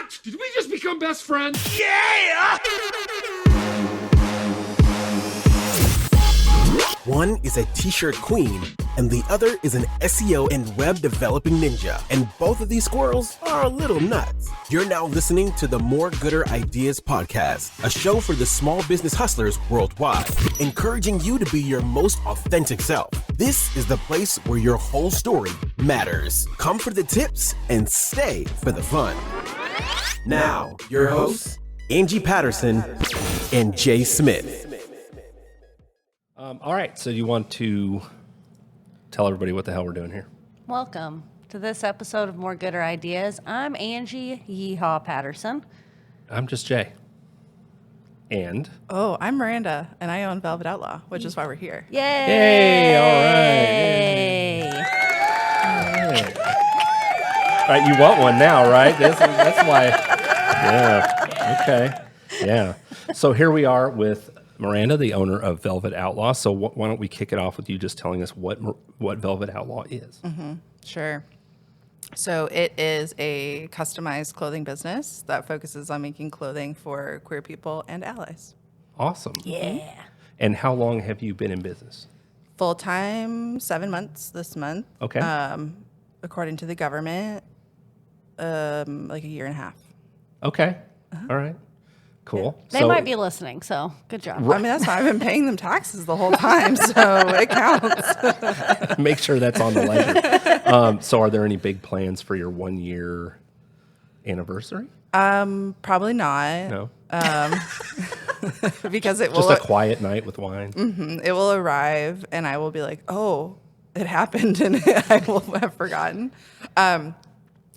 What? Did we just become best friends? Yeah! One is a t-shirt queen, and the other is an SEO and web developing ninja. And both of these squirrels are a little nuts. You're now listening to the More Gooder Ideas podcast, a show for the small business hustlers worldwide, encouraging you to be your most authentic self. This is the place where your whole story matters. Come for the tips and stay for the fun. Now, your hosts, Angie Patterson and Jay Smith. All right, so you want to tell everybody what the hell we're doing here? Welcome to this episode of More Gooder Ideas. I'm Angie Yeehaw Patterson. I'm just Jay. And? Oh, I'm Miranda, and I own Velvet Outlaw, which is why we're here. Yay! Yay! All right. Yay. All right, you want one now, right? That's why. Yeah. Okay. Yeah. So here we are with Miranda, the owner of Velvet Outlaw. So why don't we kick it off with you just telling us what Velvet Outlaw is? Mm-hmm. Sure. So it is a customized clothing business that focuses on making clothing for queer people and allies. Awesome. Yeah. And how long have you been in business? Full-time, 7 months this month. Okay. According to the government, like a year and a half. Okay. All right. Cool. They might be listening, so good job. I mean, that's why I've been paying them taxes the whole time, so it counts. Make sure that's on the ledger. So are there any big plans for your 1 year anniversary? Probably not. No. Because it will Just a quiet night with wine. Mm-hmm. It will arrive, and I will be like, "Oh, it happened," and I will have forgotten.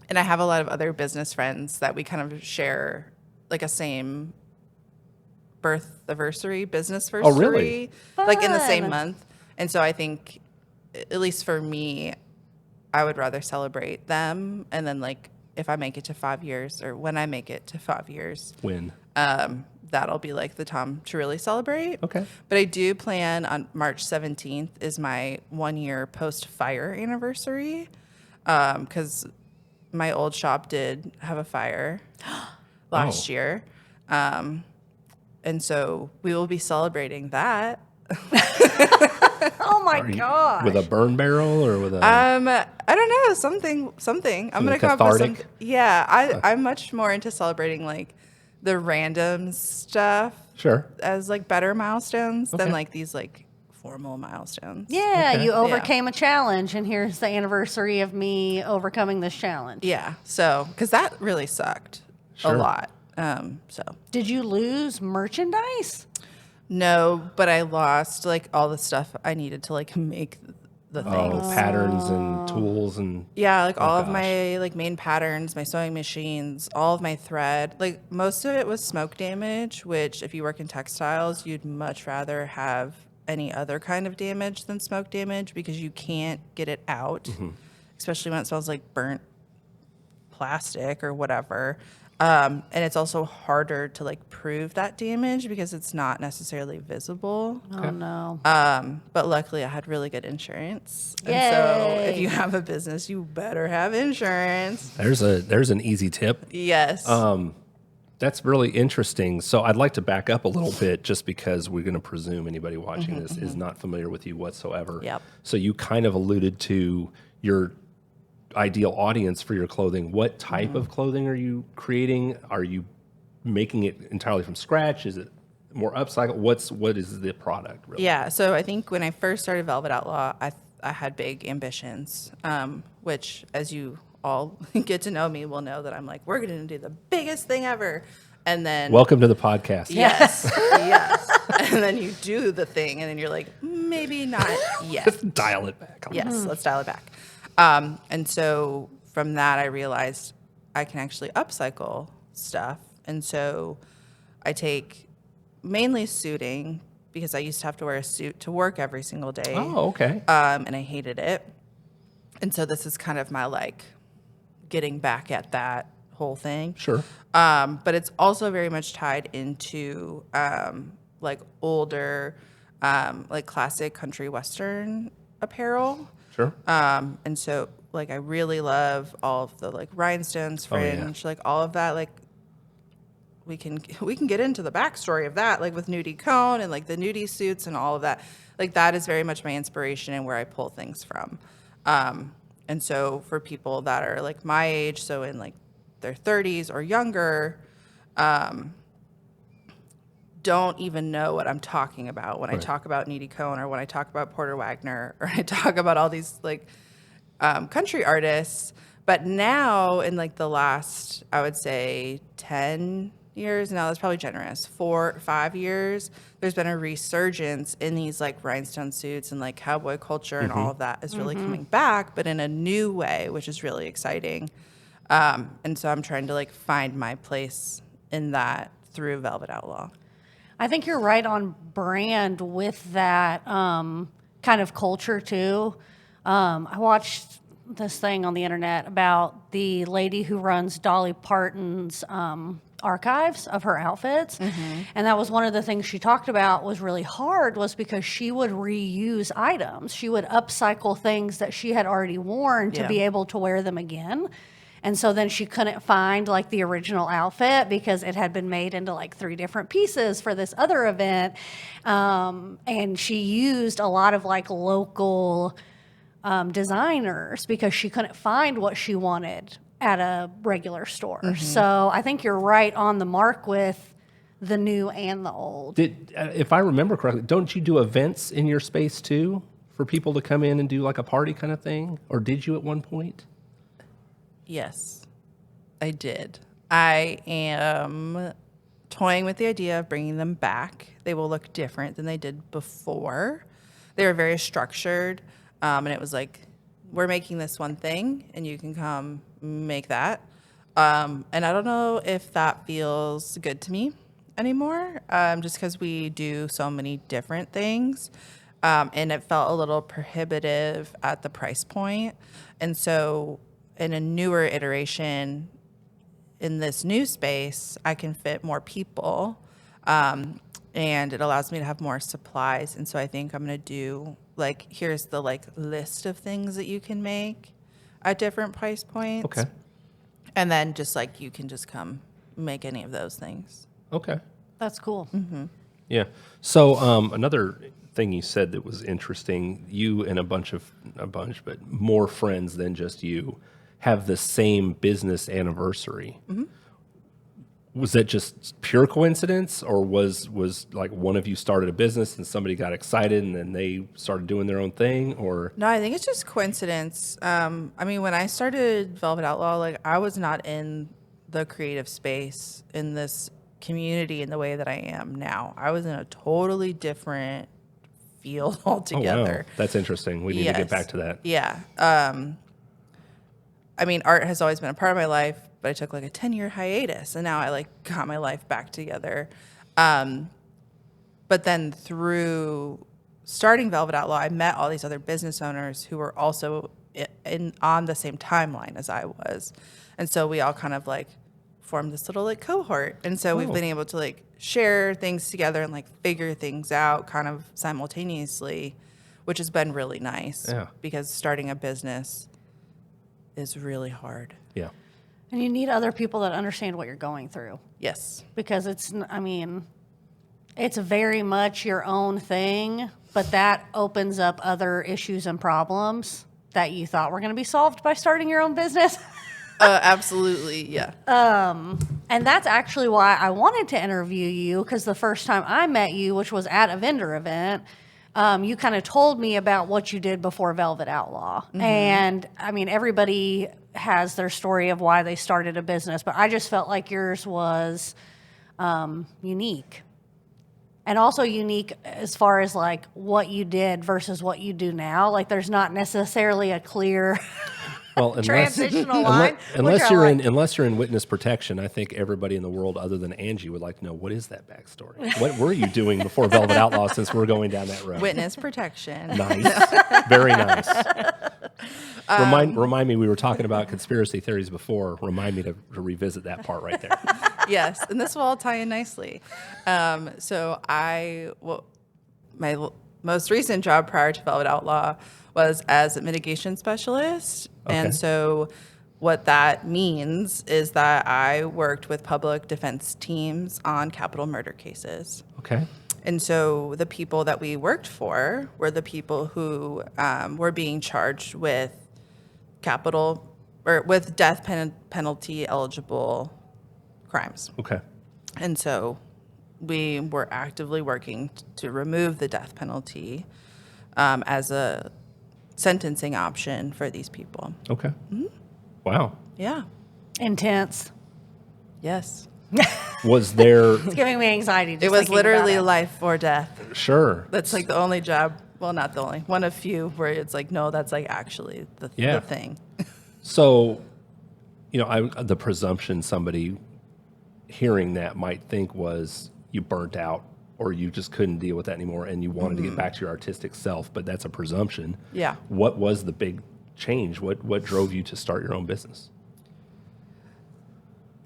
And I have a lot of other business friends that we kind of share like a same birth anniversary, business anniversary, Oh, really? like in the same Fun. month. And so I think, at least for me, I would rather celebrate them, and then like if I make it to 5 years, or when I make it to 5 years, When? that'll be like the time to really celebrate. Okay. But I do plan on March 17th is my 1 year post-fire anniversary, because my old shop did have a fire last year. And so we will be celebrating that. Oh my Are you- gosh. With a burn barrel or with a... I don't know, something. I'm going to come up with some. cathartic? Yeah, I'm much more into celebrating like the random stuff Sure. as like better milestones Okay. than like these like formal milestones. Yeah, Okay. you overcame a challenge, and here's the anniversary of me overcoming this challenge. Yeah. So, because that really sucked Sure. a lot. So Did you lose merchandise? no, but I lost like all the stuff I needed to like make the things. Oh, patterns and tools and... Yeah, like all of gosh. my like main patterns, my sewing machines, all of my thread. Like most of it was smoke damage, which if you work in textiles, you'd much rather have any other kind of damage than smoke damage because you can't get it out, especially when it smells like burnt plastic or whatever. And it's also harder to like prove that damage because it's not necessarily visible. Oh no. But luckily I had really good insurance. And so if Yay. you have a business, you better have insurance. There's an easy tip. Yes. That's really interesting. So I'd like to back up a little bit just because we're going to presume anybody watching this is not familiar with you whatsoever. Yep. So you kind of alluded to your ideal audience for your clothing. What type of clothing are you creating? Are you making it entirely from scratch? Is it more upcycle? What is the product really? Yeah. So I think when I first started Velvet Outlaw, I had big ambitions, which as you all get to know me will know that I'm like, we're going to do the biggest thing ever. And then Welcome to the podcast. yes, yes. And then you do the thing and then you're like, maybe not yet. Dial it back. Yes, let's dial it back. And so from that, I realized I can actually upcycle stuff. And so I take mainly suiting because I used to have to wear a suit to work every single day. Oh, okay. And I hated it. And so this is kind of my like getting back at that whole thing. Sure. But it's also very much tied into like older, like classic country western apparel. Sure. And so like I really love all of the like rhinestones, fringe, like all of that. Like we can get into the backstory of that, like with Nudie Cone and like the nudie suits and all of that. Like that is very much my inspiration and where I pull things from. And so for people that are like my age, so in like their 30s or younger, don't even know what I'm talking about when I talk about Nudie Cone or when I talk about Porter Wagner or I talk about all these like country artists. But now in like the last, I would say 10 years, now that's probably generous, 4 or 5 years, there's been a resurgence in these like rhinestone suits and like cowboy culture and all of that is really coming back, but in a new way, which is really exciting. And so I'm trying to like find my place in that through Velvet Outlaw. I think you're right on brand with that kind of culture too. I watched this thing on the internet about the lady who runs Dolly Parton's archives of her outfits. And that was one of the things she talked about was really hard was because she would reuse items. She would upcycle things that she had already worn to be able to wear them again. And so then she couldn't find like the original outfit because it had been made into like 3 different pieces for this other event. And she used a lot of like local designers because she couldn't find what she wanted at a regular store. So I think you're right on the mark with the new and the old. If I remember correctly, don't you do events in your space too for people to come in and do like a party kind of thing? Or did you at one point? Yes, I did. I am toying with the idea of bringing them back. They will look different than they did before. They were very structured, and it was like, we're making this one thing, and you can come make that. And I don't know if that feels good to me anymore, just because we do so many different things, and it felt a little prohibitive at the price point. And so in a newer iteration in this new space, I can fit more people, and it allows me to have more supplies. And so I think I'm going to do like, here's the like list of things that you can make at different price points. Okay. And then just like, you can just come make any of those things. Okay. That's cool. Yeah. So another thing you said that was interesting, you and but more friends than just you have the same business anniversary. Was that just pure coincidence, or was like one of you started a business and somebody got excited and then they started doing their own thing? Or No, I think it's just coincidence. I mean, when I started Velvet Outlaw, like I was not in the creative space in this community in the way that I am now. I was in a totally different field altogether. Oh, wow. That's interesting. We need to get back to that. Yeah. I mean, art has always been a part of my life, but I took like a 10-year hiatus, and now I like got my life back together. But then through starting Velvet Outlaw, I met all these other business owners who were also on the same timeline as I was. And so we all kind of like formed this little like cohort. And so we've been able to like share things together and like figure things out kind of simultaneously, which has been really nice. Yeah. Because starting a business is really hard. Yeah. And you need other people that understand what you're going through. Yes. Because it's very much your own thing, but that opens up other issues and problems that you thought were going to be solved by starting your own business. Absolutely, yeah. And that's actually why I wanted to interview you, because the first time I met you, which was at a vendor event, you kind of told me about what you did before Velvet Outlaw. And I mean, everybody has their story of why they started a business, but I just felt like yours was unique. And also unique as far as like what you did versus what you do now. Like there's not necessarily a clear transitional line. Unless you're in witness protection, I think everybody in the world other than Angie would like to know, what is that backstory? What were you doing before Velvet Outlaw, since we're going down that road? Witness protection. Nice. Very nice. Remind me, we were talking about conspiracy theories before. Remind me to revisit that part right there. Yes, and this will all tie in nicely. So my most recent job prior to Velvet Outlaw was as a mitigation specialist. Okay. And so what that means is that I worked with public defense teams on capital murder cases. Okay. And so the people that we worked for were the people who were being charged with capital or with death penalty eligible crimes. Okay. And so we were actively working to remove the death penalty as a sentencing option for these people. Okay. Wow. Yeah. Intense. Yes. Was there? It's giving me anxiety. Just It was thinking about literally it. life or death. Sure. That's like the only job. Well, not the only. One of few where it's like, no, that's like actually the thing. So, the presumption somebody hearing that might think was you burnt out or you just couldn't deal with that anymore and you wanted to get back to your artistic self, but that's a presumption. Yeah. What was the big change? What drove you to start your own business?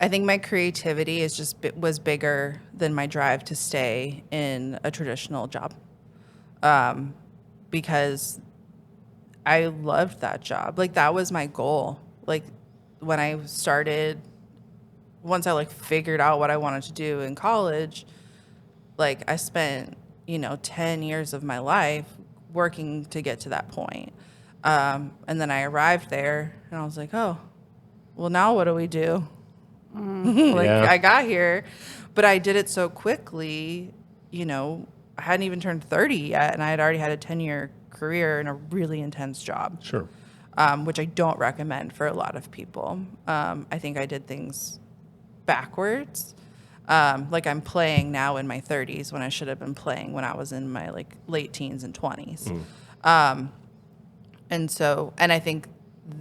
I think my creativity was bigger than my drive to stay in a traditional job, because I loved that job. Like that was my goal. Like when I started, once I like figured out what I wanted to do in college, like I spent 10 years of my life working to get to that point, and then I arrived there and I was like, oh, well now what do we do? I got here, but I did it so quickly, I hadn't even turned 30 yet, and I had already had a 10-year career in a really intense job. Sure. Which I don't recommend for a lot of people. I think I did things backwards. Like I'm playing now in my 30s when I should have been playing when I was in my like late teens and 20s. And I think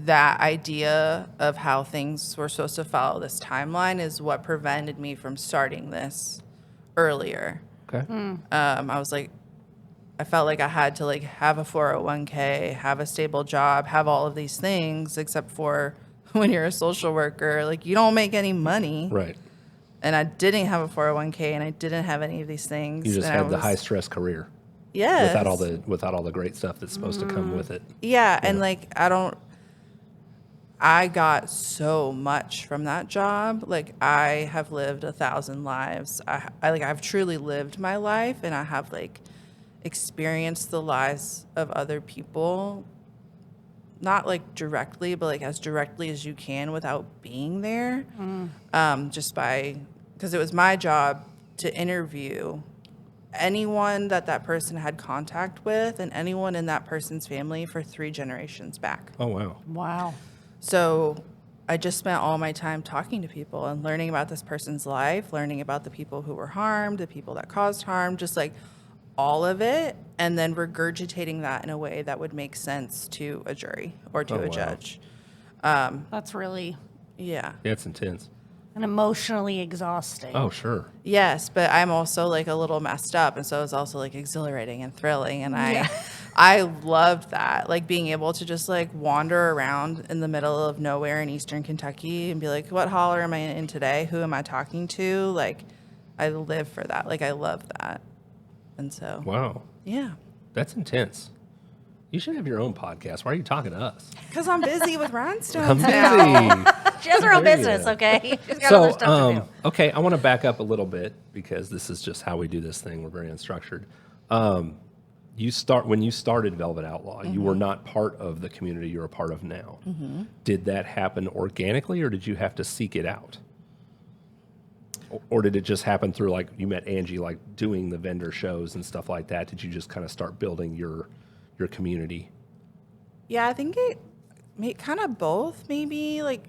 that idea of how things were supposed to follow this timeline is what prevented me from starting this earlier. Okay. I was like, I felt like I had to like have a 401k, have a stable job, have all of these things, except for when you're a social worker, like you don't make any money. Right. And I didn't have a 401k and I didn't have any of these things. You just and had the high stress career. Yes. Without all the great stuff that's supposed to come with it. Yeah, and like I got so much from that job. Like I have lived 1,000 lives. I've truly lived my life, and I have like experienced the lives of other people, not like directly, but like as directly as you can without being there. Because it was my job to interview anyone that person had contact with and anyone in that person's family for 3 generations back. Oh, wow. Wow. So I just spent all my time talking to people and learning about this person's life, learning about the people who were harmed, the people that caused harm, just like all of it, and then regurgitating that in a way that would make sense to a jury or to a judge. That's really Yeah. Yeah, it's intense. and emotionally exhausting. Oh, sure. Yes, but I'm also like a little messed up, and so it's also like exhilarating and thrilling, and I loved that, like being able to just like wander around in the middle of nowhere in Eastern Kentucky and be like, what holler am I in today? Who am I talking to? Like, I live for that. Like, I love that, and so Wow. yeah, That's intense. You should have your own podcast. Why are you talking to us? because I'm busy with rhinestones I'm now. busy. She has her own There you business, go. okay? She's got other stuff to do. Okay, I want to back up a little bit because this is just how we do this thing. We're very unstructured. When you started Velvet Outlaw, you were not part of the community you're a part of now. Did that happen organically, or did you have to seek it out? Or did it just happen through, like, you met Angie, like, doing the vendor shows and stuff like that? Did you just kind of start building your community? Yeah, I think it kind of both, maybe. Like,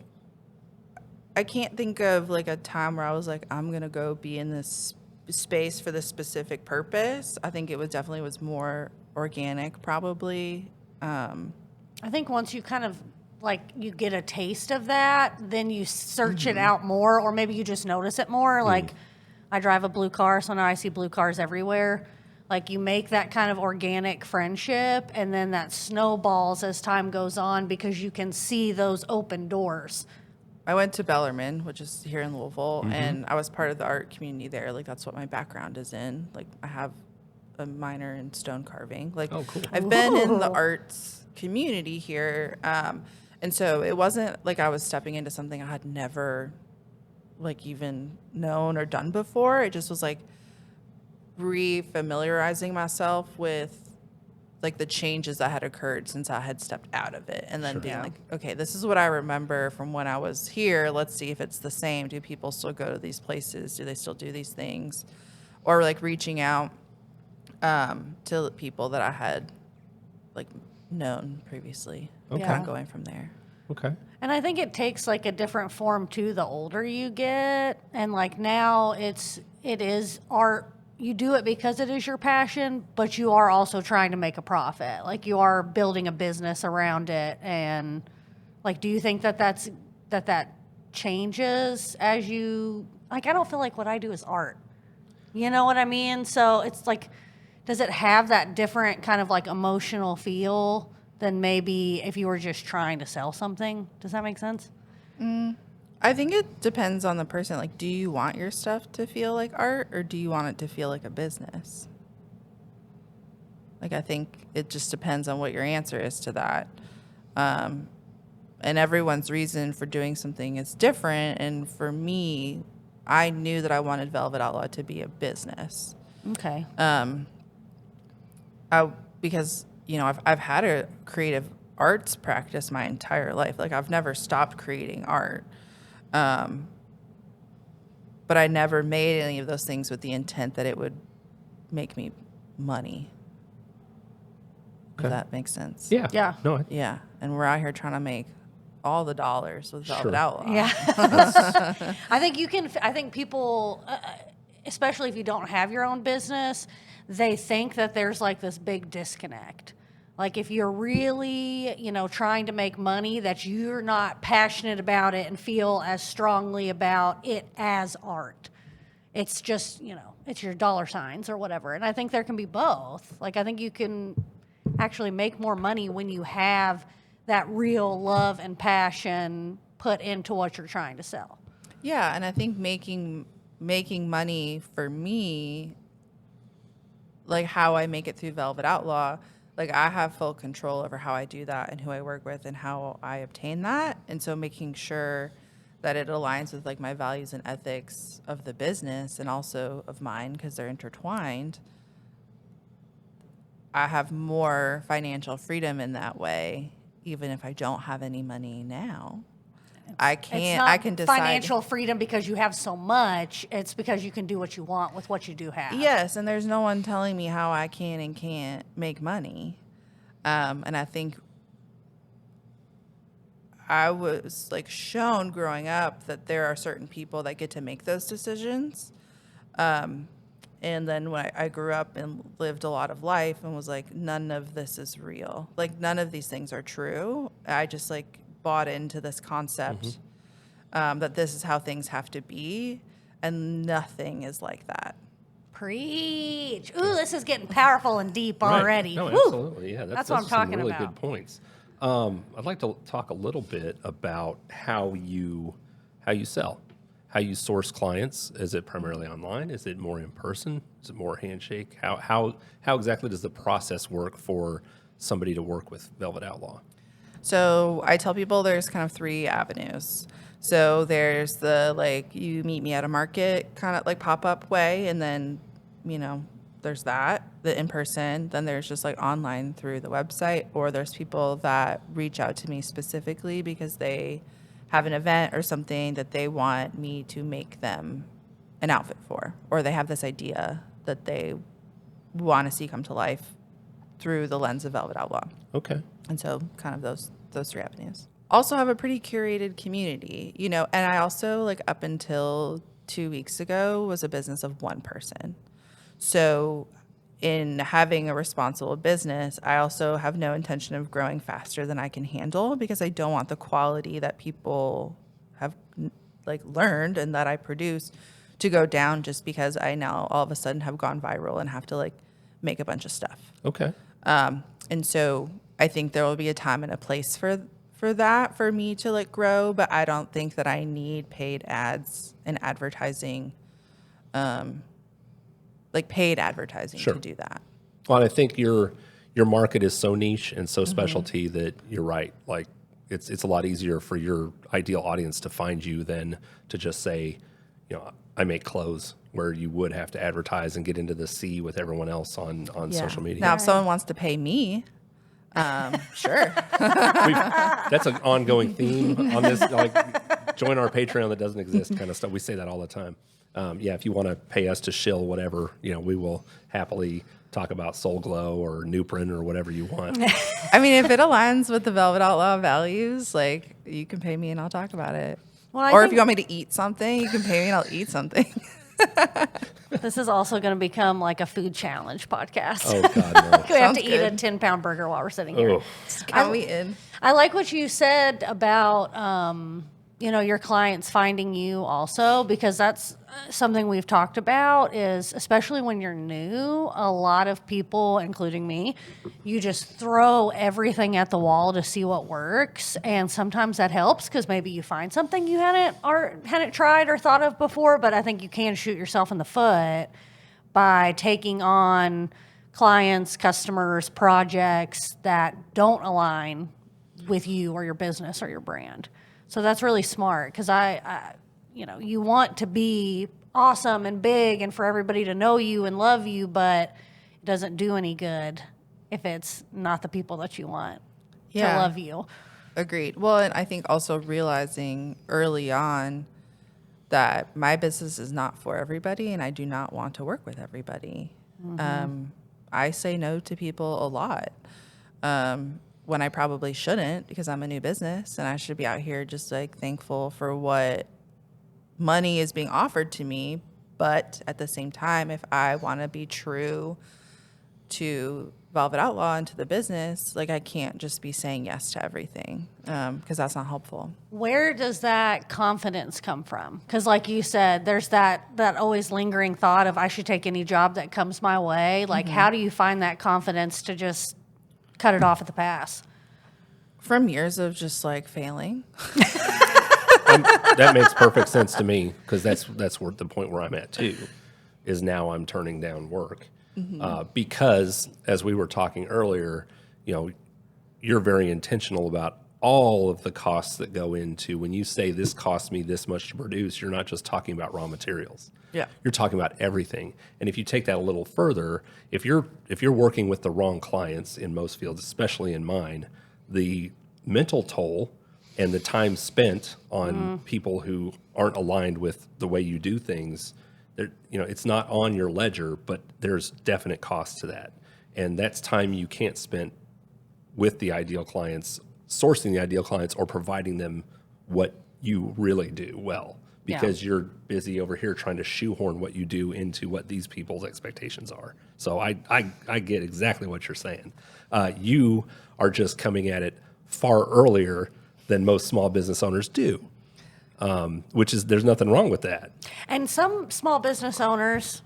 I can't think of like a time where I was like, I'm gonna go be in this space for this specific purpose. I think it was more organic, probably. I think once you kind of like you get a taste of that, then you search it out more, or maybe you just notice it more. Like, I drive a blue car, so now I see blue cars everywhere. Like, you make that kind of organic friendship, and then that snowballs as time goes on because you can see those open doors. I went to Bellarmine, which is here in Louisville, and I was part of the art community there. Like, that's what my background is in. Like, I have a minor in stone carving. Like, oh, cool. I've been in the arts community here, and so it wasn't like I was stepping into something I had never like even known or done before. It just was like re-familiarizing myself with like the changes that had occurred since I had stepped out of it, and then being like, okay, this is what I remember from when I was here. Let's see if it's the same. Do people still go to these places? Do they still do these things? Or like reaching out to people that I had like known previously. Okay. Kind of going from there. Okay. And I think it takes like a different form too the older you get. And like now it is art. You do it because it is your passion, but you are also trying to make a profit. Like you are building a business around it. And like, do you think that changes as you, like, I don't feel like what I do is art. You know what I mean? So it's like, does it have that different kind of like emotional feel than maybe if you were just trying to sell something? Does that make sense? I think it depends on the person. Like, do you want your stuff to feel like art, or do you want it to feel like a business? Like, I think it just depends on what your answer is to that. And everyone's reason for doing something is different. And for me, I knew that I wanted Velvet Outlaw to be a business. Okay. Because, you know, I've had a creative arts practice my entire life. Like, I've never stopped creating art. But I never made any of those things with the intent that it would make me money. Okay. If that makes sense. Yeah. Yeah. No. Yeah. And we're out here trying to make all the dollars with Velvet Sure. Outlaw. Yeah. I think people, especially if you don't have your own business, they think that there's like this big disconnect. Like if you're really, trying to make money, that you're not passionate about it and feel as strongly about it as art. It's just, it's your dollar signs or whatever. And I think there can be both. Like I think you can actually make more money when you have that real love and passion put into what you're trying to sell. Yeah, and I think making money for me, like how I make it through Velvet Outlaw, like I have full control over how I do that and who I work with and how I obtain that. And so making sure that it aligns with like my values and ethics of the business and also of mine, because they're intertwined, I have more financial freedom in that way, even if I don't have any money now. I can decide. Financial freedom because you have so much. It's because you can do what you want with what you do have. Yes, and there's no one telling me how I can and can't make money. And I think I was like shown growing up that there are certain people that get to make those decisions. And then when I grew up and lived a lot of life and was like, none of this is real. Like none of these things are true. I just like bought into this concept that this is how things have to be, and nothing is like that. Preach. Ooh, this is getting powerful and deep Right. already. No, Woo. absolutely. Yeah, That's what I'm some talking really about. good points. I'd like to talk a little bit about how you sell, how you source clients. Is it primarily online? Is it more in person? Is it more handshake? How exactly does the process work for somebody to work with Velvet Outlaw? So I tell people there's kind of 3 avenues. So there's the like you meet me at a market kind of like pop-up way, and then there's that, the in-person. Then there's just like online through the website, or there's people that reach out to me specifically because they have an event or something that they want me to make them an outfit for, or they have this idea that they want to see come to life through the lens of Velvet Outlaw. Okay. And so kind of those 3 avenues. Also have a pretty curated community, and I also like up until 2 weeks ago was a business of one person. So in having a responsible business, I also have no intention of growing faster than I can handle, because I don't want the quality that people have like learned and that I produce to go down just because I now all of a sudden have gone viral and have to like make a bunch of stuff. Okay. And so I think there will be a time and a place for that for me to like grow, but I don't think that I need paid ads and advertising, like paid advertising Sure. to do that. Well, I think your market is so niche and so specialty that you're right. Like it's a lot easier for your ideal audience to find you than to just say, I make clothes, where you would have to advertise and get into the sea with everyone else on social media. Now, if someone wants to pay me, sure. That's an ongoing theme on this, like join our Patreon that doesn't exist kind of stuff. We say that all the time. If you want to pay us to shill whatever, we will happily talk about Soul Glow or Nuprin or whatever you want. I mean, if it aligns with the Velvet Outlaw values, like, you can pay me and I'll talk about it. Well, or if you want me to eat something, you can pay me and I'll eat something. This is also going to become like a food challenge podcast. Oh, God, no. We have to Sounds eat a good. 10-pound burger while we're sitting here. Oh. Count me in. I like what you said about, your clients finding you also, because that's something we've talked about is, especially when you're new, a lot of people, including me, you just throw everything at the wall to see what works. And sometimes that helps because maybe you find something you hadn't tried or thought of before, but I think you can shoot yourself in the foot by taking on clients, customers, projects that don't align with you or your business or your brand. So that's really smart because you want to be awesome and big and for everybody to know you and love you, but it doesn't do any good if it's not the people that you want to love you. Agreed. Well, and I think also realizing early on that my business is not for everybody and I do not want to work with everybody. I say no to people a lot. When I probably shouldn't because I'm a new business and I should be out here just like thankful for what money is being offered to me. But at the same time, if I want to be true to Velvet Outlaw and to the business, like I can't just be saying yes to everything because that's not helpful. Where does that confidence come from? Because like you said, there's that always lingering thought of I should take any job that comes my way. Like how do you find that confidence to just cut it off at the pass? From years of just like failing. That makes perfect sense to me because that's where the point where I'm at too, is now I'm turning down work because as we were talking earlier, you're very intentional about all of the costs that go into when you say this costs me this much to produce. You're not just talking about raw materials. Yeah. You're talking about everything. And if you take that a little further, if you're working with the wrong clients in most fields, especially in mine, the mental toll and the time spent on people who aren't aligned with the way you do things, it's not on your ledger, but there's definite cost to that. And that's time you can't spend with the ideal clients, sourcing the ideal clients or providing them what you really do well. Because you're busy over here trying to shoehorn what you do into what these people's expectations are. So I get exactly what you're saying. You are just coming at it far earlier than most small business owners do, which is there's nothing wrong with that. And some small business owners,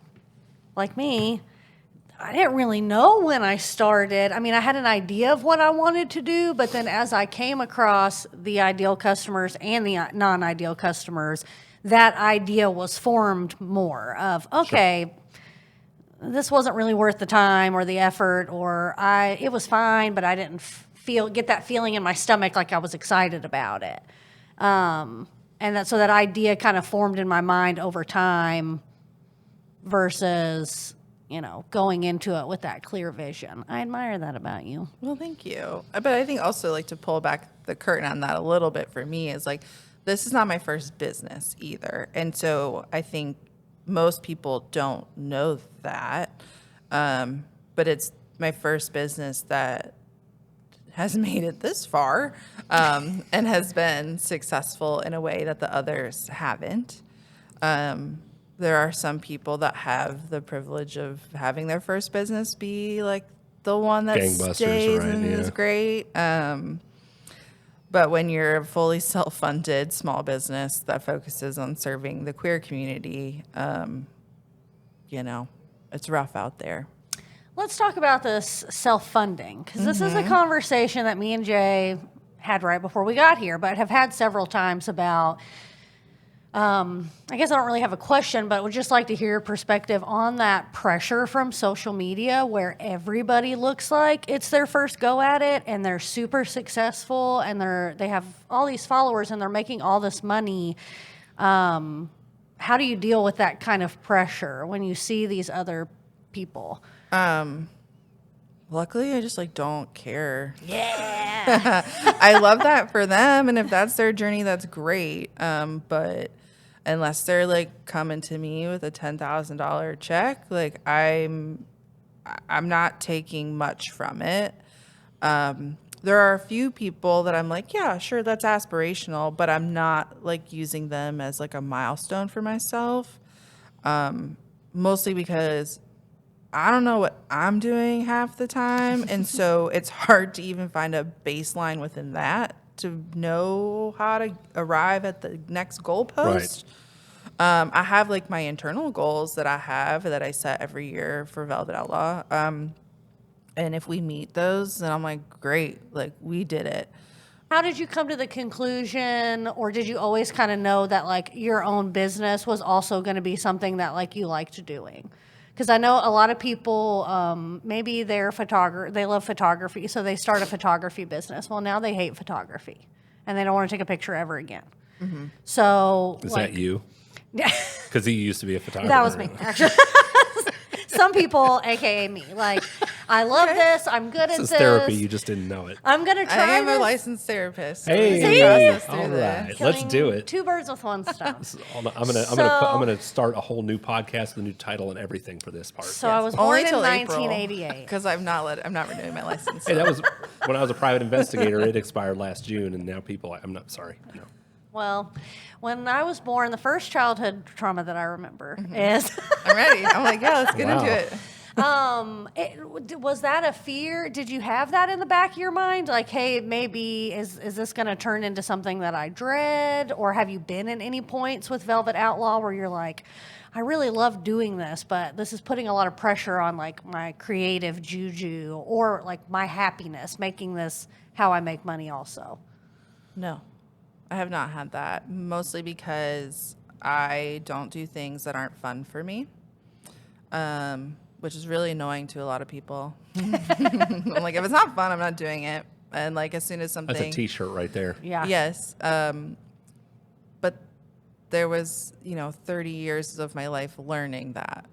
like me, I didn't really know when I started. I mean, I had an idea of what I wanted to do, but then as I came across the ideal customers and the non-ideal customers, that idea was formed more of, okay, this wasn't really worth the time or the effort, or it was fine, but I didn't get that feeling in my stomach like I was excited about it. So that idea kind of formed in my mind over time versus, going into it with that clear vision. I admire that about you. Well, thank you. But I think also like to pull back the curtain on that a little bit for me is like, this is not my first business either. And so I think most people don't know that. But it's my first business that has made it this far and has been successful in a way that the others haven't. There are some people that have the privilege of having their first business be like the one that Gangbusters, stays right? and is great. But when you're a fully self-funded small business that focuses on serving the queer community, it's rough out there. Let's talk about this self-funding, because this is a conversation that me and Jay had right before we got here, but have had several times about I guess I don't really have a question, but would just like to hear your perspective on that pressure from social media where everybody looks like it's their first go at it and they're super successful and they have all these followers and they're making all this money. How do you deal with that kind of pressure when you see these other people? Luckily, I just like don't care. Yeah. I love that for them, and if that's their journey, that's great. But unless they're like coming to me with a $10,000 check, like I'm not taking much from it. There are a few people that I'm like, yeah, sure, that's aspirational, but I'm not like using them as like a milestone for myself. Mostly because I don't know what I'm doing half the time. And so it's hard to even find a baseline within that to know how to arrive at the next goalpost. Right. I have like my internal goals that I set every year for Velvet Outlaw. And if we meet those, then I'm like, great, like we did it. How did you come to the conclusion, or did you always kind of know that like your own business was also going to be something that like you liked doing? Because I know a lot of people, maybe they love photography, so they start a photography business. Well, now they hate photography, and they don't want to take a picture ever again. Mm-hmm. So is that you? Yeah. Because he used to be a photographer. That was me, actually. Some people, aka me, like I love this. I'm good at this. This is therapy. You just didn't know it. I'm gonna try. I am a licensed therapist. Hey, all right, let's do it. 2 birds with 1 stone. I'm gonna start a whole new podcast with a new title and everything for this part. So I was born in 1988 because I'm not renewing my license. Hey, that was when I was a private investigator. It expired last June, and now people. I'm not sorry. No. Well, when I was born, the first childhood trauma that I remember is... I'm ready. I'm like, yeah, let's get into it. Was that a fear? Did you have that in the back of your mind? Like, hey, maybe is this going to turn into something that I dread? Or have you been in any points with Velvet Outlaw where you're like, I really love doing this, but this is putting a lot of pressure on like my creative juju or like my happiness, making this how I make money also? No. I have not had that, mostly because I don't do things that aren't fun for me, which is really annoying to a lot of people. I'm like, if it's not fun, I'm not doing it. And like, as soon as something... That's a T-shirt right there. Yeah. Yes. But there was, 30 years of my life learning that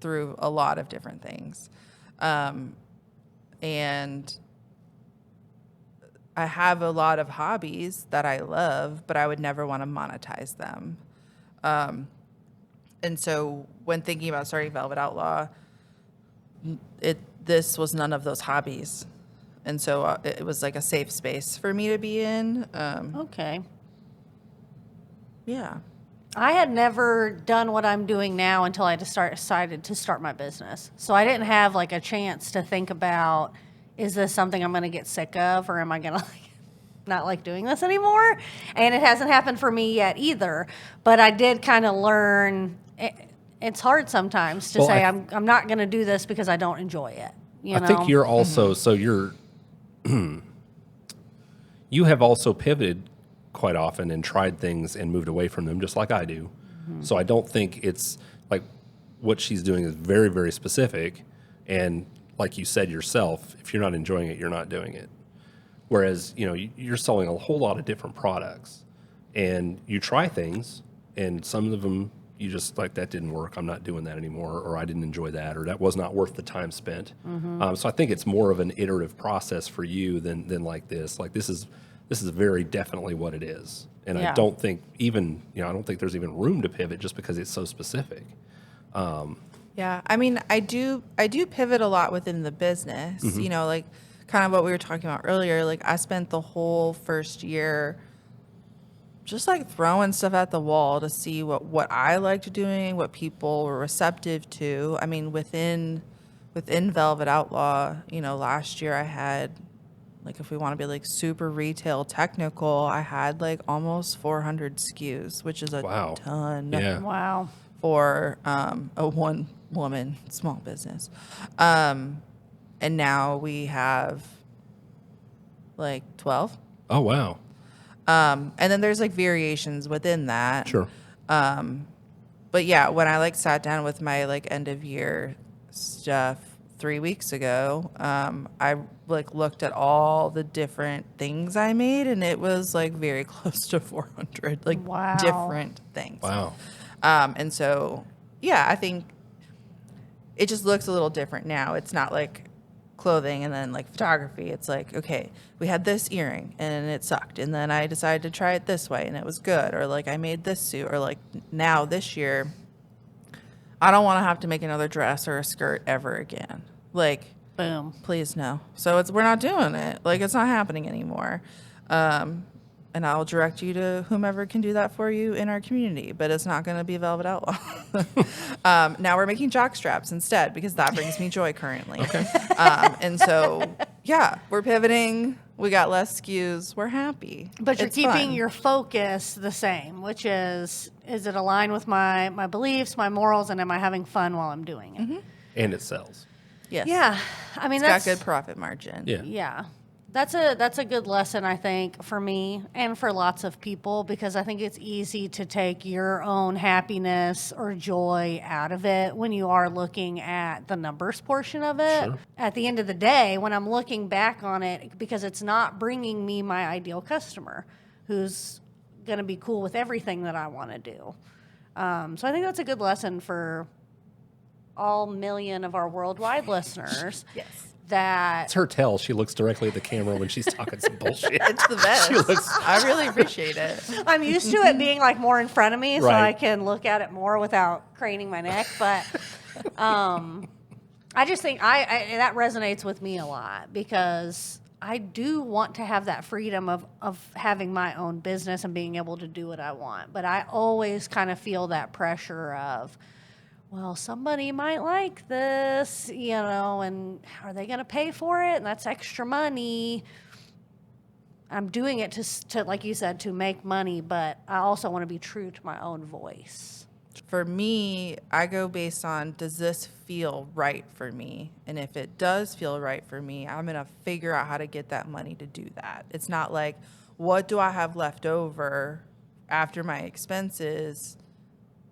through a lot of different things. And... I have a lot of hobbies that I love, but I would never want to monetize them. And so when thinking about starting Velvet Outlaw, this was none of those hobbies. And so it was like a safe space for me to be in. Okay. Yeah. I had never done what I'm doing now until I decided to start my business. So I didn't have like a chance to think about, is this something I'm going to get sick of, or am I going to not like doing this anymore? And it hasn't happened for me yet either. But I did kind of learn. It's hard sometimes to say I'm not going to do this because I don't enjoy it. I think you're also so you're you have also pivoted quite often and tried things and moved away from them, just like I do. Mm-hmm. So I don't think it's like what she's doing is very, very specific and. Like you said yourself, if you're not enjoying it, you're not doing it. Whereas, you're selling a whole lot of different products and you try things and some of them you just like, that didn't work. I'm not doing that anymore. Or I didn't enjoy that, or that was not worth the time spent. Mm-hmm. So I think it's more of an iterative process for you than like this. Like this is very definitely what it is. And I don't think even, I don't think there's even room to pivot just because it's so specific. Yeah, I mean, I do pivot a lot within the business, mm-hmm. Like kind of what we were talking about earlier. Like I spent the whole first year just like throwing stuff at the wall to see what I liked doing, what people were receptive to. I mean, within Velvet Outlaw, last year I had, like if we want to be like super retail technical, I had like almost 400 SKUs, which is a ton. Yeah. Wow. For a one-woman small business. And now we have like 12. Oh, wow. And then there's like variations within that. Sure. But yeah, when I like sat down with my like end of year stuff 3 weeks ago, I like looked at all the different things I made, and it was like very close to 400 like Wow. different things. Wow. And so yeah, I think it just looks a little different now. It's not like clothing and then like photography. It's like, okay, we had this earring and it sucked, and then I decided to try it this way and it was good, or like I made this suit, or like now this year I don't want to have to make another dress or a skirt ever again. Like, Boom. please no. So we're not doing it. Like, it's not happening anymore. And I'll direct you to whomever can do that for you in our community, but it's not going to be Velvet Outlaw. Now we're making jock straps instead, because that brings me joy currently. Okay. And so, yeah, we're pivoting. We got less SKUs. We're happy. But you're It's keeping fun. your focus the same, which is it aligned with my beliefs, my morals, and am I having fun while I'm doing it? And it sells. Yes. Yeah. I mean, It's got that's good profit margin. Yeah. Yeah. That's a good lesson, I think, for me and for lots of people, because I think it's easy to take your own happiness or joy out of it when you are looking at the numbers portion of it. Sure. At the end of the day, when I'm looking back on it, because it's not bringing me my ideal customer who's going to be cool with everything that I want to do. So I think that's a good lesson for all million of our worldwide listeners. Yes. That It's her tell. She looks directly at the camera when she's talking some bullshit. It's the best. I really appreciate it. I'm used to it being like more in front of me, so Right. I can look at it more without craning my neck. But I just think that resonates with me a lot, because I do want to have that freedom of having my own business and being able to do what I want. But I always kind of feel that pressure of, well, somebody might like this, and are they going to pay for it? And that's extra money. I'm doing it to, like you said, to make money, but I also want to be true to my own voice. For me, I go based on, does this feel right for me? And if it does feel right for me, I'm going to figure out how to get that money to do that. It's not like, what do I have left over after my expenses?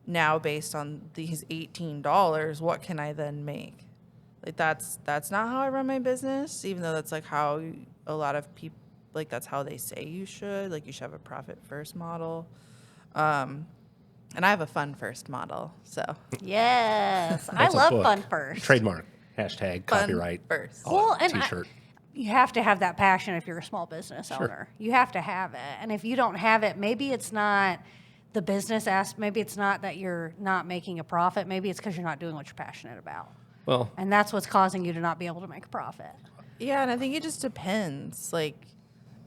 Now, based on these $18, what can I then make? Like, that's not how I run my business, even though that's like how a lot of people, like, that's how they say you should. Like, you should have a profit first model. And I have a fun first model, so. Yes, I That's a love book. fun first. Trademark. Hashtag Fun copyright. first. Well, and T-shirt. you have to have that passion if you're a small business owner. You have to have it, and if you don't have it, maybe it's not the business maybe it's not that you're not making a profit. Maybe it's because you're not doing what you're passionate about. Well, And that's what's causing you to not be able to make a profit. Yeah, and I think it just depends. Like,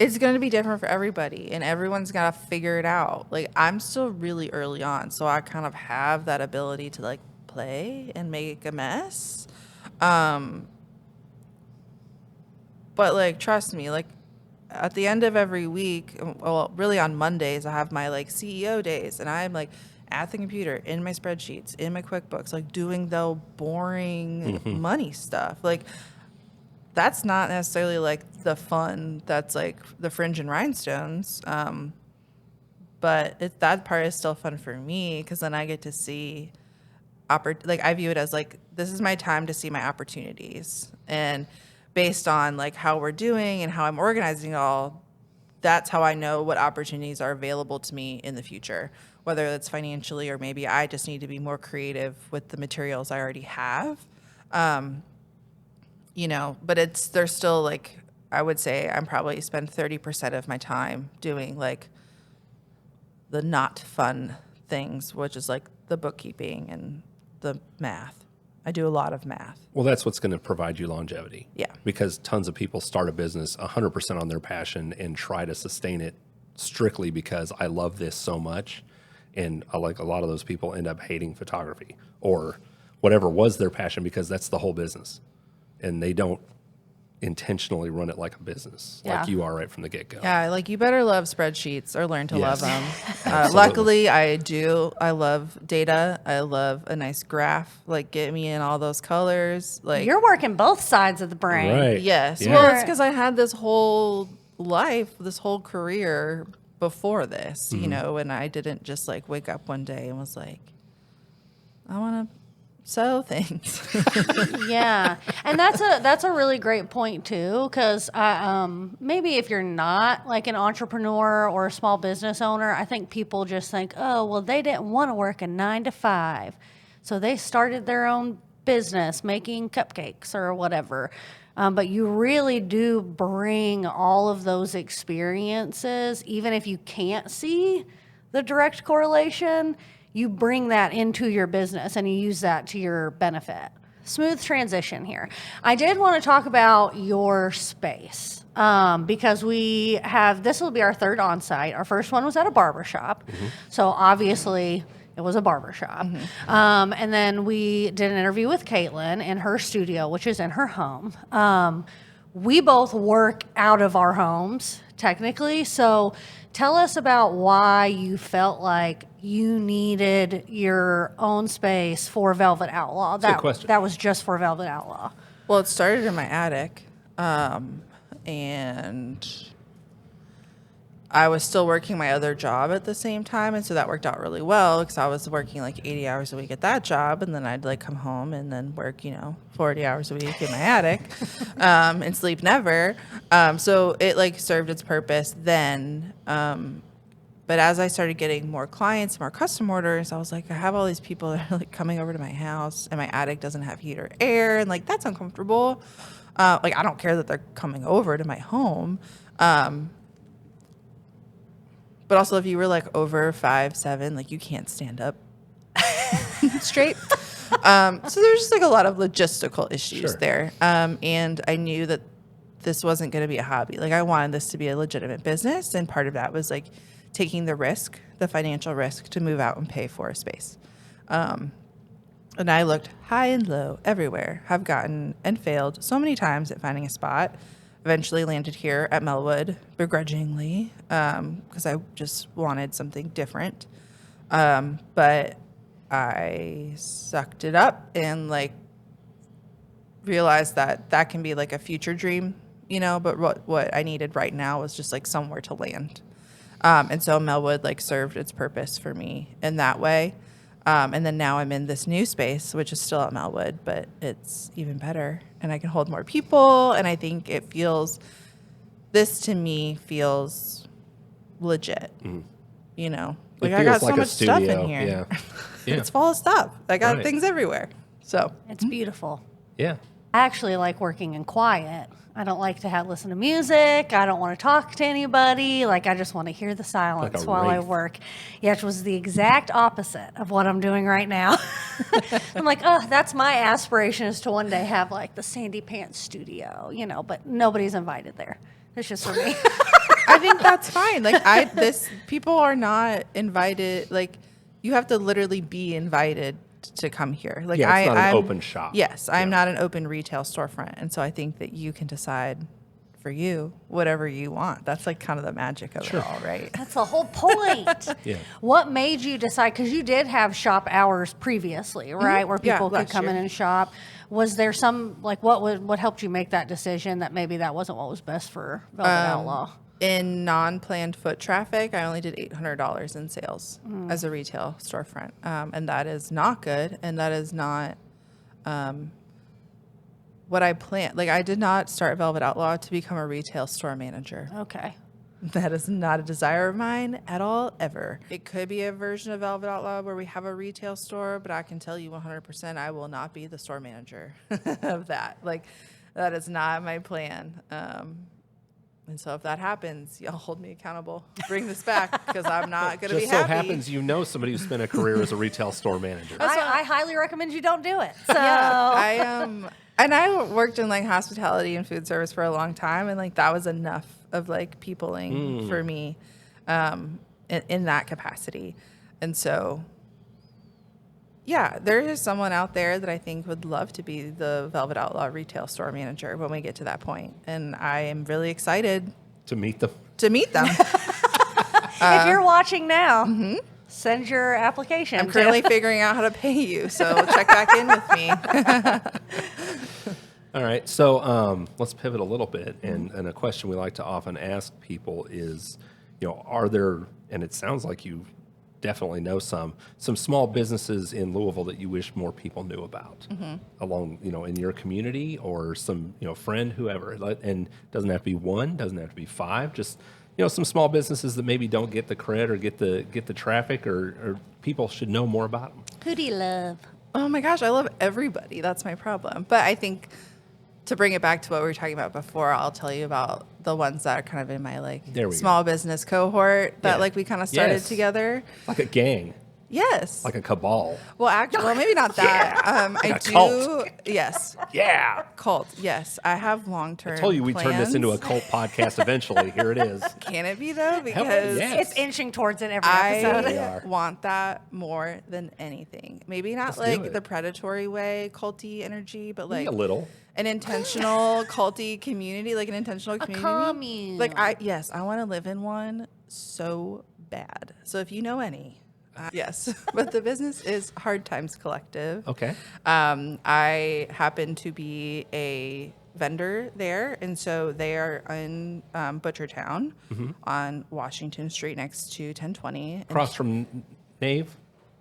it's going to be different for everybody, and everyone's got to figure it out. Like, I'm still really early on, so I kind of have that ability to, like, play and make a mess. But, like, trust me, like, at the end of every week, well, really on Mondays, I have my, like, CEO days, and I'm, like, at the computer, in my spreadsheets, in my QuickBooks, like, doing the boring money stuff. Like, that's not necessarily like the fun that's like the fringe and rhinestones. But that part is still fun for me, because then I get to see, like, I view it as like, this is my time to see my opportunities. And based on like how we're doing and how I'm organizing it all, that's how I know what opportunities are available to me in the future, whether it's financially or maybe I just need to be more creative with the materials I already have. But there's still like, I would say I'm probably spend 30% of my time doing like the not fun things, which is like the bookkeeping and the math. I do a lot of math. well, that's what's going to provide you longevity. Yeah. Because tons of people start a business 100% on their passion and try to sustain it strictly because I love this so much. And like a lot of those people end up hating photography or whatever was their passion, because that's the whole business. And they don't intentionally run it like a business, like Yeah. you are right from the get-go. Yeah, like you better love spreadsheets or learn to Yes. love them. Absolutely. Luckily, I do. I love data. I love a nice graph. Like, get me in all those colors. Like, You're working both sides of the brain. Right. yes. Yeah. Well, it's because I had this whole life, this whole career before this, you know, and I didn't just like wake up one day and was like, I want to sew things. Yeah, and that's a really great point too, because maybe if you're not like an entrepreneur or a small business owner, I think people just think, oh, well, they didn't want to work a 9 to 5, so they started their own business making cupcakes or whatever. But you really do bring all of those experiences, even if you can't see the direct correlation. You bring that into your business and you use that to your benefit. Smooth transition here. I did want to talk about your space because this will be our third on-site. Our first one was at a barbershop. So obviously it was a barbershop. And then we did an interview with Caitlin in her studio, which is in her home. We both work out of our homes, technically. So tell us about why you felt like you needed your own space for Velvet Outlaw. Good question. That was just for Velvet Outlaw. Well, it started in my attic, and I was still working my other job at the same time, and so that worked out really well because I was working like 80 hours a week at that job, and then I'd like come home and then work, 40 hours a week in my attic, and sleep never. So it like served its purpose then. But as I started getting more clients, more custom orders, I was like, I have all these people that are like coming over to my house, and my attic doesn't have heat or air, and like that's uncomfortable. Like I don't care that they're coming over to my home. But also, if you were like over 5'7", like you can't stand up straight. So there's just like a lot of logistical issues there. And I knew that this wasn't going to be a hobby. Like I wanted this to be a legitimate business, and part of that was like taking the risk, the financial risk, to move out and pay for a space. And I looked high and low everywhere. Have gotten and failed so many times at finding a spot. Eventually landed here at Melwood begrudgingly because I just wanted something different. But I sucked it up and like realized that can be like a future dream, but what I needed right now was just like somewhere to land. And so Melwood like served its purpose for me in that way. And then now I'm in this new space, which is still at Melwood, but it's even better. And I can hold more people. And I think this to me feels legit. Like I got so much stuff in here. Yeah. It's full of stuff. I got things everywhere. So It's beautiful. Yeah. I actually like working in quiet. I don't like to listen to music. I don't want to talk to anybody. Like, I just want to hear the silence while I work. Yeah, which was the exact opposite of what I'm doing right now. I'm like, oh, that's my aspiration, is to one day have like the Sandy Pants studio, but nobody's invited there. It's just for me. I think that's fine. Like people are not invited. Like you have to literally be invited to come here. Like it's not an open shop. Yes, I'm not an open retail storefront. And so I think that you can decide for you whatever you want. That's like kind of the magic of it all, right? That's the whole point. What made you decide? Because you did have shop hours previously, right? Where people could come in and shop. Was there some, like, what helped you make that decision that maybe that wasn't what was best for Velvet Outlaw? In non-planned foot traffic, I only did $800 in sales as a retail storefront. And that is not good. And that is not what I planned. Like, I did not start Velvet Outlaw to become a retail store manager. Okay. That is not a desire of mine at all, ever. It could be a version of Velvet Outlaw where we have a retail store, but I can tell you 100% I will not be the store manager of that. Like, that is not my plan. And so if that happens, y'all hold me accountable. Bring this back, because I'm not going to be happy. Just so happens somebody who spent a career as a retail store manager. I highly recommend you don't do it. So. Yeah, and I worked in like hospitality and food service for a long time, and like that was enough of like peopling for me in that capacity. And so yeah, there is someone out there that I think would love to be the Velvet Outlaw retail store manager when we get to that point. And I am really excited to meet them. If you're watching now, send your application. I'm currently figuring out how to pay you, so check back in with me. All right, so let's pivot a little bit. And a question we like to often ask people is, are there, and it sounds like you definitely know some small businesses in Louisville that you wish more people knew about along, in your community or some, friend, whoever. And doesn't have to be one, doesn't have to be five, just, some small businesses that maybe don't get the credit or get the traffic or people should know more about them. Who do you love? Oh my gosh, I love everybody. That's my problem. But I think to bring it back to what we were talking about before, I'll tell you about the ones that are kind of in my small business cohort that we kind of started together. Like a gang. Yes. Like a cabal. Well, maybe not that. I do. Cult. Yes. Yeah. Cult. Yes. I have long-term I told you we'd turn this plans. into a cult podcast eventually. Here it is. Can it be though? Because yes. It's inching towards it every episode. I want that more than anything. Maybe not Let's do like it. the predatory way, culty energy, but like a little. an intentional culty community, like an intentional community. commune. Like I want to live in one so bad. So if you know any, yes. But the business is Hard Times Collective. Okay. I happen to be a vendor there, and so they are in Butchertown on Washington Street next to 1020. Across from Nave?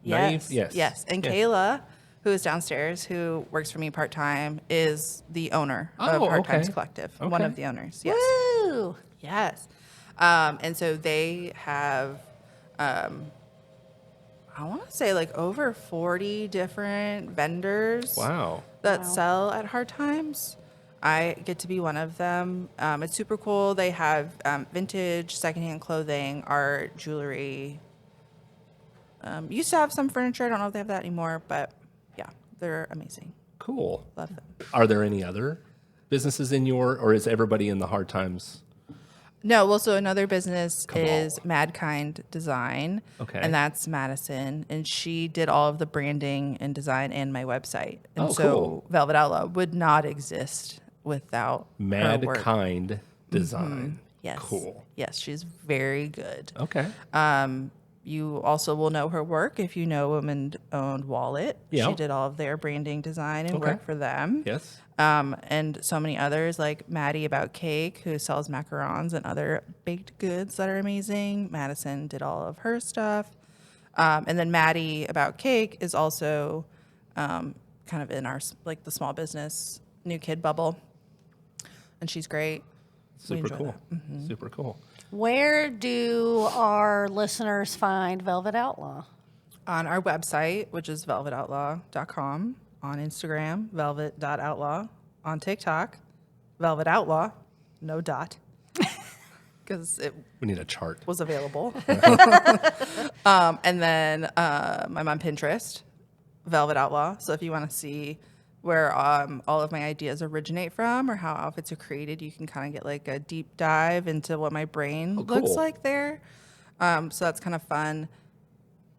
Yes. Nave? Yes. And Kayla, who is downstairs, who works for me part-time, is the owner of Hard Times Collective. Okay. One of the owners. Yes. Woo! Yes. And so they have, I want to say over 40 different vendors that sell at Hard Times. I get to be one of them. It's super cool. They have vintage, secondhand clothing, art, jewelry. Used to have some furniture. I don't know if they have that anymore, but yeah, they're amazing. Cool. Love them. Are there any other businesses in or is everybody in the Hard Times? No, well, so another business Cabal. is Madkind Design. Okay. And that's Madison. And she did all of the branding and design and my website. And Oh, so cool. Velvet Outlaw would not exist without her work. Madkind Design. Yes. Cool. Yes, she's very good. Okay. You also will know her work if you know Women-Owned Wallet. Yeah. She did all of their branding design and Okay. work for them. Yes. And so many others like Maddie About Cake, who sells macarons and other baked goods that are amazing. Madison did all of her stuff. And then Maddie About Cake is also kind of in our the small business new kid bubble. And she's great. We Super enjoy cool. that. Super cool. Where do our listeners find Velvet Outlaw? On our website, which is velvetoutlaw.com. On Instagram, velvet.outlaw. On TikTok, Velvet Outlaw, no dot. Because it We need a chart. was available. And then I'm on Pinterest, Velvet Outlaw. So if you want to see where all of my ideas originate from or how outfits are created, you can kind of get a deep dive into what my brain looks cool. like there. So that's kind of fun.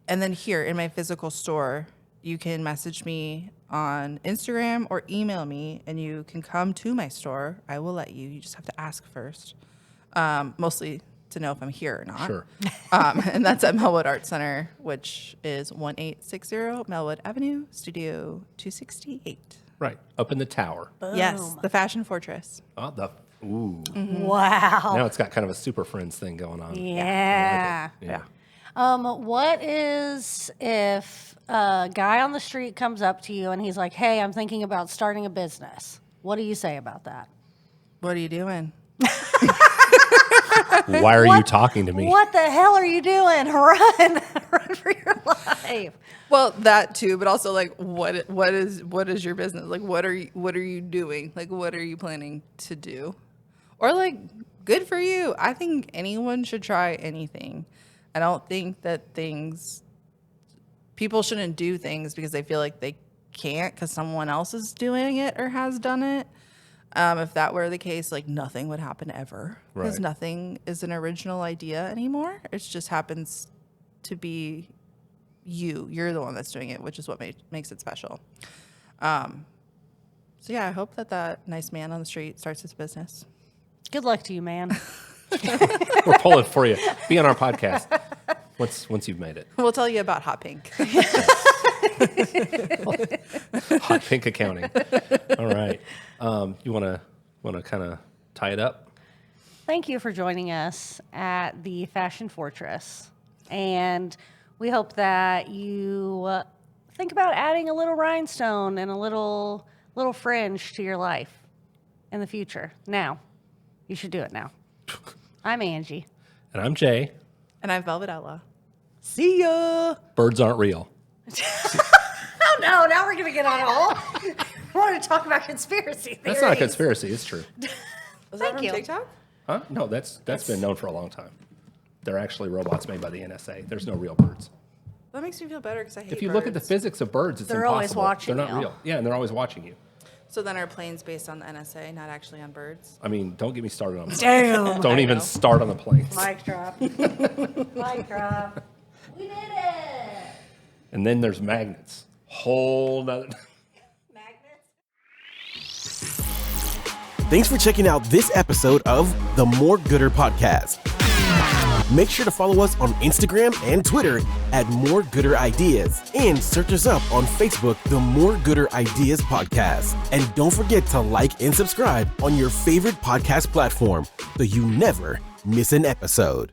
And then here in my physical store, you can message me on Instagram or email me, and you can come to my store. I will let you. You just have to ask first, mostly to know if I'm here or not. Sure. And that's at Melwood Art Center, which is 1860 Melwood Avenue, Studio 268. Right. Up in the tower. Yes, the Fashion Fortress. Oh, ooh. Wow. Now it's got kind of a Super Friends thing going on. Yeah. I like it. Yeah. What is if a guy on the street comes up to you and he's like, "Hey, I'm thinking about starting a business." What do you say about that? What are you doing? Why are you talking to me? What the hell are you doing? Run for your life. Well, that too, but also what is your business? What are you doing? What are you planning to do? Or good for you. I think anyone should try anything. I don't think that people shouldn't do things because they feel like they can't because someone else is doing it or has done it. If that were the case, nothing would happen ever because Right. nothing is an original idea anymore. It just happens to be you. You're the one that's doing it, which is what makes it special. So yeah, I hope that nice man on the street starts his business. Good luck to you, man. We're pulling for you. Be on our podcast once you've made it. We'll tell you about Hot Pink. Hot pink accounting. All right. You want to kind of tie it up? thank you for joining us at the Fashion Fortress. And we hope that you think about adding a little rhinestone and a little fringe to your life in the future. Now. You should do it now. I'm Angie. And I'm Jay. And I'm Velvet Outlaw. See ya. Birds aren't real. Oh no, now we're going to get on a hole. I want to talk about conspiracy theories. That's not a conspiracy. It's true. Was Thank that from you. TikTok? Huh? No, that's been known for a long time. They're actually robots made by the NSA. There's no real birds. That makes me feel better because I hate If you birds. look at the physics of birds, it's They're impossible. always watching They're not you. real. Yeah, and they're always watching you. So then are planes based on the NSA, not actually on birds? I mean, don't get me started on planes. Damn. Don't even start on the planes. Mic drop. Mic drop. We did it. And then there's magnets. Whole nother... Thanks for checking out this episode of the More Gooder Podcast. Make sure to follow us on Instagram and Twitter at More Gooder Ideas and search us up on Facebook, the More Gooder Ideas Podcast. And don't forget to like and subscribe on your favorite podcast platform so you never miss an episode.